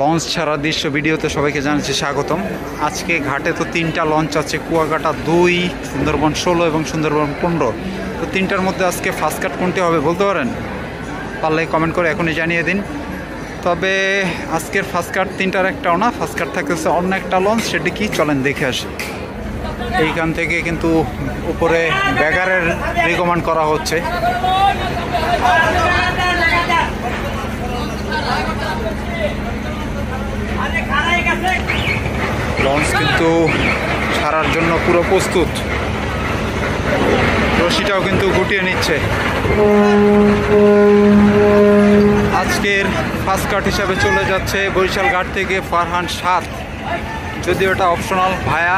Launch ছাড়া দৃশ্য ভিডিওতে সবাইকে জানাচ্ছি স্বাগতম। আজকে ঘাটে তো 3টা লঞ্চ আছে, কুয়াকাটা 2, সুন্দরবন 16 এবং সুন্দরবন 15। তো 3টার মধ্যে আজকে ফার্স্ট কাট কোনটি হবে বলতে পারেন? পারলে কমেন্ট করে এখনই জানিয়ে দিন। তবে আজকের ফার্স্ট কাট 3টার একটাও না, ফার্স্ট কাট থাকতেছে অন্য একটা লঞ্চ। সেটি কি চলেন দেখে আসি। এইখান থেকে কিন্তু উপরে ব্যাগারের রিকমেন্ড করা হচ্ছে। লঞ্চ কিন্তু ছাড়ার জন্য পুরো প্রস্তুত। রশিটাও কিন্তু গুটিয়ে নিচ্ছে। আজকের ফার্স্ট কাট হিসাবে চলে যাচ্ছে বরিশাল ঘাট থেকে ফারহান 7, যদিও এটা অপশনাল ভায়া,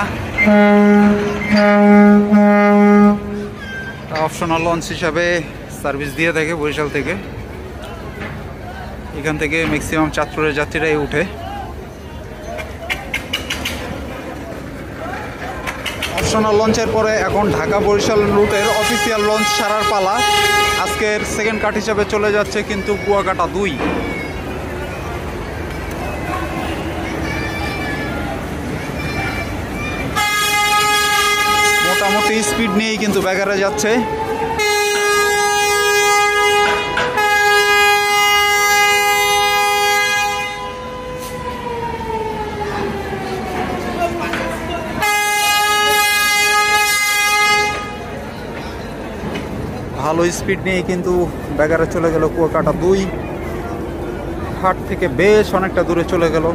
অপশনাল লঞ্চ হিসাবে সার্ভিস দিয়ে থাকে বরিশাল থেকে। এখান থেকে ম্যাক্সিমাম চাঁদপুরের যাত্রীরাই উঠে। অপশনাল লঞ্চের পরে এখন ঢাকা বরিশাল রুটের অফিসিয়াল লঞ্চ ছাড়ার পালা। আজকের সেকেন্ড কাট হিসাবে চলে যাচ্ছে কিন্তু কুয়াকাটা 2। মোটামুটি স্পিড নিয়েই কিন্তু ব্যাগারে যাচ্ছে। ভালো স্পিড নিয়ে কিন্তু ব্যাগারে চলে গেল কুয়াকাটা 2। ঘাট থেকে বেশ অনেকটা দূরে চলে গেল।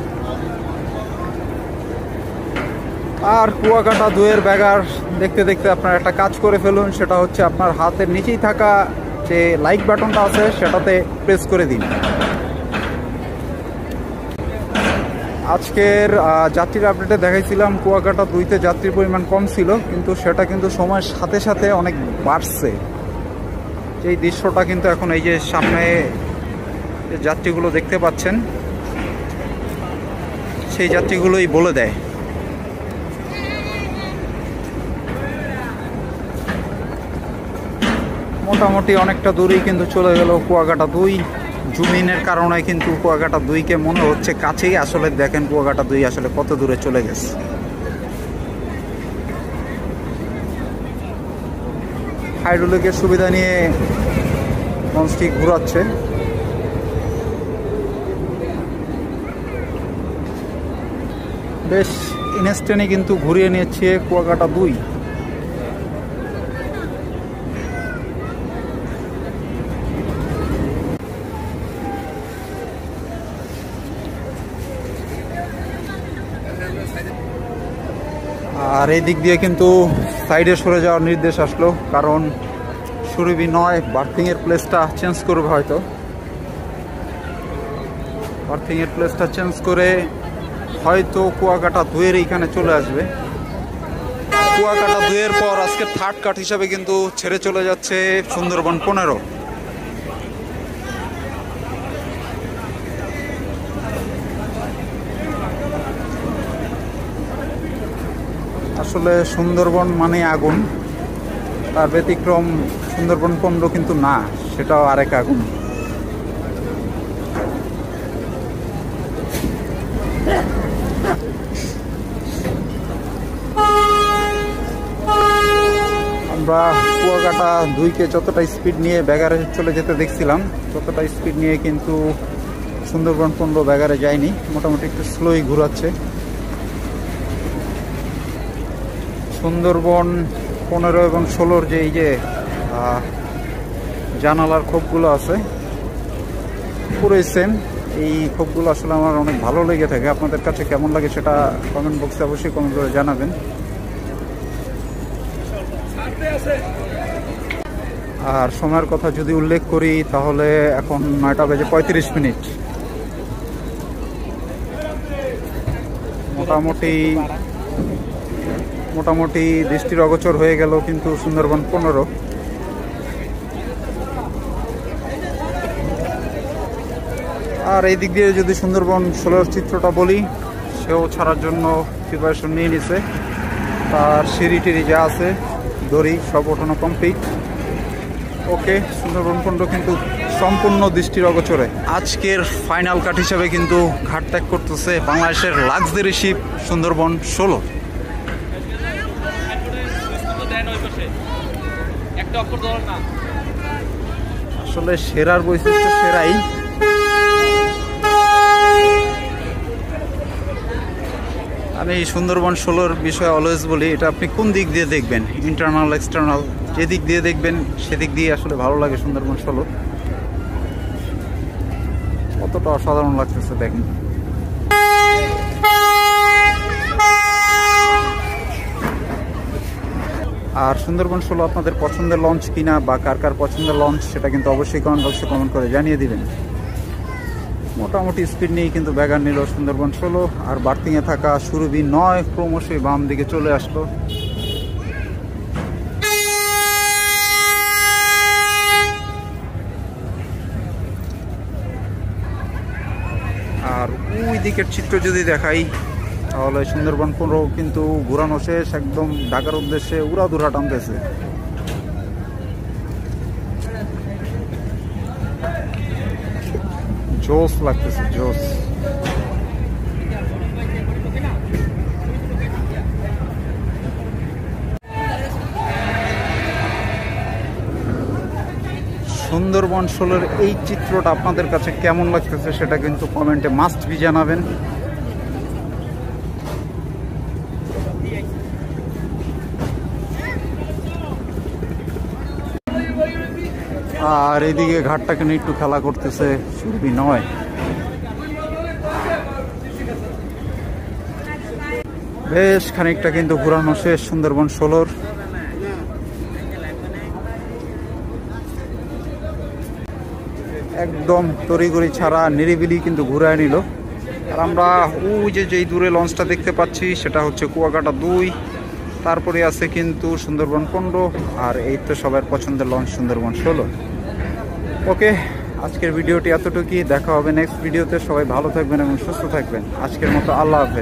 আর কুয়াকাটা 2 এর ব্যাগার দেখতে দেখতে আপনার একটা কাজ করে ফেলুন, সেটা হচ্ছে আপনার হাতের নিচেই থাকা যে লাইক বাটনটা আছে সেটাতে প্রেস করে দিন। আজকের যাত্রীর আপডেটে দেখাইছিলাম কুয়াকাটা 2তে যাত্রীর পরিমাণ কম ছিল, কিন্তু সেটা কিন্তু সময়ের সাথে সাথে অনেক বাড়ছে। এই দৃশ্যটা কিন্তু এখন এই যে সামনে যাত্রীগুলো দেখতে পাচ্ছেন, সেই যাত্রীগুলোই বলে দেয়। মোটামুটি অনেকটা দূরেই কিন্তু চলে গেল কুয়াকাটা 2। জুমিনের কারণে কিন্তু কুয়াকাটা 2কে মনে হচ্ছে কাছেই, আসলে দেখেন কুয়াকাটা 2 আসলে কত দূরে চলে গেছে। হাইড্রোলিকের সুবিধা নিয়ে লঞ্চটি ঘুরাচ্ছে। বেশ ইনস্ট্যান্টে কিন্তু ঘুরিয়ে নিচ্ছে কুয়াকাটা 2। আর এই দিক দিয়ে কিন্তু সাইডে সরে যাওয়ার নির্দেশ আসলো, কারণ সুরভি 9 বার্থিংয়ের প্লেসটা চেঞ্জ করবে। হয়তো বার্থিংয়ের প্লেসটা চেঞ্জ করে হয়তো কুয়াকাটা 2 এর এইখানে চলে আসবে। কুয়াকাটা 2 এর পর আজকে থার্ড কাট হিসাবে কিন্তু ছেড়ে চলে যাচ্ছে সুন্দরবন 15। আসলে সুন্দরবন মানে আগুন, তার ব্যতিক্রম সুন্দরবন 15 কিন্তু না, সেটাও আরেক আগুন। আমরা কুয়াকাটা 2কে যতটা স্পিড নিয়ে ব্যাগারে চলে যেতে দেখছিলাম, ততটা স্পিড নিয়ে কিন্তু সুন্দরবন 15 ব্যাগারে যায়নি। মোটামুটি একটু স্লোই ঘুরাচ্ছে। সুন্দরবন 15 এবং 16 যে এই যে জানালার খোপগুলো আছে পুরোই সেম। এই খোপগুলো আসলে আমার অনেক ভালো লেগে থাকে। আপনাদের কাছে কেমন লাগে সেটা কমেন্ট বক্সে অবশ্যই কমেন্ট করে জানাবেন। আর সময়ের কথা যদি উল্লেখ করি তাহলে এখন 9টা বেজে 35 মিনিট। মোটামুটি দৃষ্টির অগোচর হয়ে গেল কিন্তু সুন্দরবন 15। আর এই দিক দিয়ে যদি সুন্দরবন 16 চিত্রটা বলি, সেও ছাড়ার জন্য প্রিপারেশন নিয়ে নিছে। তার সিঁড়ি টিড়ি যা আছে দড়ি সব ওঠানো কমপ্লিট। ওকে, সুন্দরবন 15 কিন্তু সম্পূর্ণ দৃষ্টির অগোচরে। আজকের ফাইনাল কাট হিসাবে কিন্তু ঘাট ত্যাগ করতেছে বাংলাদেশের লাক্সারি শিপ সুন্দরবন 16। আসলে সেরার বৈশিষ্ট্য সেরাই। আমি সুন্দরবন 16-র বিষয়ে অলওয়েজ বলি, এটা আপনি কোন দিক দিয়ে দেখবেন, ইন্টারনাল এক্সটার্নাল, যে দিক দিয়ে দেখবেন সেদিক দিয়ে আসলে ভালো লাগে সুন্দরবন 16। কতটা অসাধারণ লাগতেছে দেখেন। আর সুন্দরবন 16 আপনাদের পছন্দের লঞ্চ কিনা বা কার কার পছন্দের লঞ্চ সেটা কিন্তু অবশ্যই কমেন্ট বক্সে কমেন্ট করে জানিয়ে দিবেন। মোটামুটি স্পিড নিয়েই কিন্তু ব্যাগার নিল সুন্দরবন 16। আর বার্থিংয়ে থাকা সুরভি 9 ক্রমশই বাম দিকে চলে আসলো। আর ওই দিকের চিত্র যদি দেখাই তাহলে সুন্দরবন 15 কিন্তু ঘুরানো শেষ, একদম ঢাকার উদ্দেশ্যে উড়াধুরা টানতেছে। জোস লাগতেছে, জোস। সুন্দরবন 16-র এই চিত্রটা আপনাদের কাছে কেমন লাগতেছে সেটা কিন্তু কমেন্টে মাস্ট বি জানাবেন। আর এইদিকে ঘাটটাকে নিয়ে একটু খেলা করতেছে সুরভি 9। বেশ খানিকটা কিন্তু ঘুরানো শেষ সুন্দরবন 16-র। একদম তড়িঘড়ি ছাড়া নিরিবিলি কিন্তু ঘুরায় নিল। আর আমরা ওই যেই দূরে লঞ্চটা দেখতে পাচ্ছি সেটা হচ্ছে কুয়াকাটা 2, তারপরে আছে কিন্তু সুন্দরবন 15, আর এই তো সবার পছন্দের লঞ্চ সুন্দরবন 16। ওকে, আজকের ভিডিওটি এতটুকুই। দেখা হবে নেক্সট ভিডিওতে। সবাই ভালো থাকবেন এবং সুস্থ থাকবেন। আজকের মতো আল্লাহ হাফেজ।